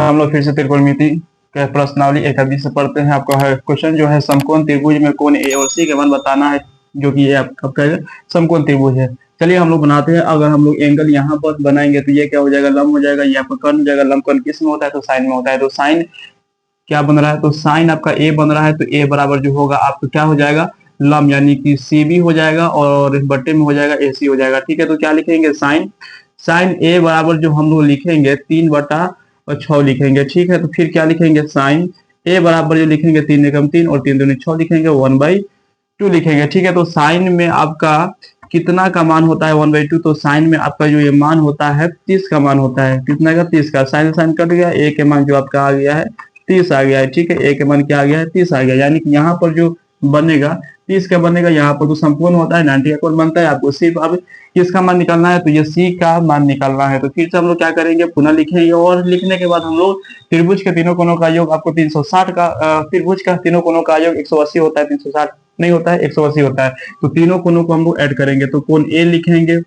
हम लोग फिर से त्रिकोणमिति के प्रश्नावली 1 से पढ़ते हैं। आपका है क्वेश्चन जो है समकोण त्रिभुज में कोण ए और सी के मान बताना है, जो कि ये आपका समकोण त्रिभुज है। चलिए हम लोग बनाते हैं। अगर हम लोग एंगल यहाँ पर बनाएंगे तो ये क्या हो जाएगा, लंब हो जाएगा। ये आपका कर्ण हो जाएगा। लंब कर्ण किस में होता है, तो साइन में होता है। तो साइन क्या बन रहा है, तो साइन आपका ए बन रहा है। तो ए बराबर जो होगा आपका क्या हो जाएगा, लंब यानी कि सी भी हो जाएगा और बट्टे में हो जाएगा ए सी हो जाएगा। ठीक है, तो क्या लिखेंगे, साइन साइन ए बराबर जो हम लोग लिखेंगे 3/6 लिखेंगे। ठीक है, तो फिर क्या लिखेंगे, साइन ए बराबर जो लिखेंगे 3 एकम 3 और 3 दूनी 6 लिखेंगे, 1/2 लिखेंगे। ठीक है, तो साइन में आपका कितना का मान होता है, 1/2। तो साइन में आपका जो ये मान होता है 30 का मान होता है। कितना का, 30 का। साइन साइन कट गया, ए के मान जो आपका आ गया है 30 आ गया है। ठीक है, ए के मान क्या आ गया है, 30 आ गया। यानी कि यहाँ पर जो बनेगा 30 का बनेगा। यहाँ पर तो संपूर्ण होता है 90 का कोण बनता है। आपको सिर्फ अब किसका मान निकालना है, तो ये सी का मान निकालना है। तो फिर से हम लोग क्या करेंगे, पुनः लिखेंगे और लिखने के बाद हम लोग त्रिभुज के तीनों कोणों का योग आपको 360 का, त्रिभुज का तीनों कोणों का योग 180 होता है। 360 नहीं होता है, 180 होता है। तो तीनों कोणों को हम लोग ऐड करेंगे। तो कोण ए लिखेंगे,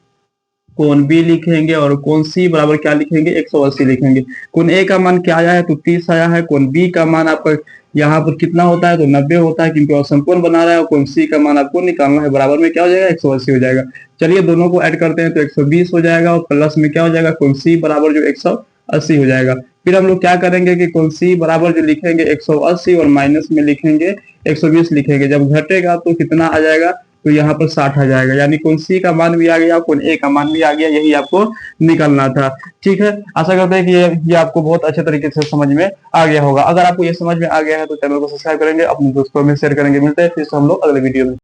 कोण बी लिखेंगे और कोण सी बराबर क्या लिखेंगे, 180 लिखेंगे। कोण ए का मान क्या आया है, तो 30 आया है। कोण बी का मान आपका यहाँ पर कितना होता है, तो 90 होता है, क्योंकि असमकोण बना रहा है। और कोण सी का मान आपको निकालना है, बराबर में क्या हो जाएगा, 180 हो जाएगा। चलिए दोनों को ऐड करते हैं तो 120 हो जाएगा और प्लस में क्या हो जाएगा, कोण सी बराबर जो 180 हो जाएगा। फिर हम लोग क्या करेंगे कि कोण सी बराबर जो लिखेंगे 180 और माइनस में लिखेंगे 120 लिखेंगे। जब घटेगा तो कितना आ जाएगा, तो यहाँ पर 60 आ जाएगा। यानी कोण सी का मान भी आ गया, कोण ए का मान भी आ गया। यही आपको निकलना था। ठीक है, आशा करते हैं कि ये आपको बहुत अच्छे तरीके से समझ में आ गया होगा। अगर आपको ये समझ में आ गया है तो चैनल को सब्सक्राइब करेंगे, अपने दोस्तों में शेयर करेंगे। मिलते हैं फिर से हम लोग अगले वीडियो में।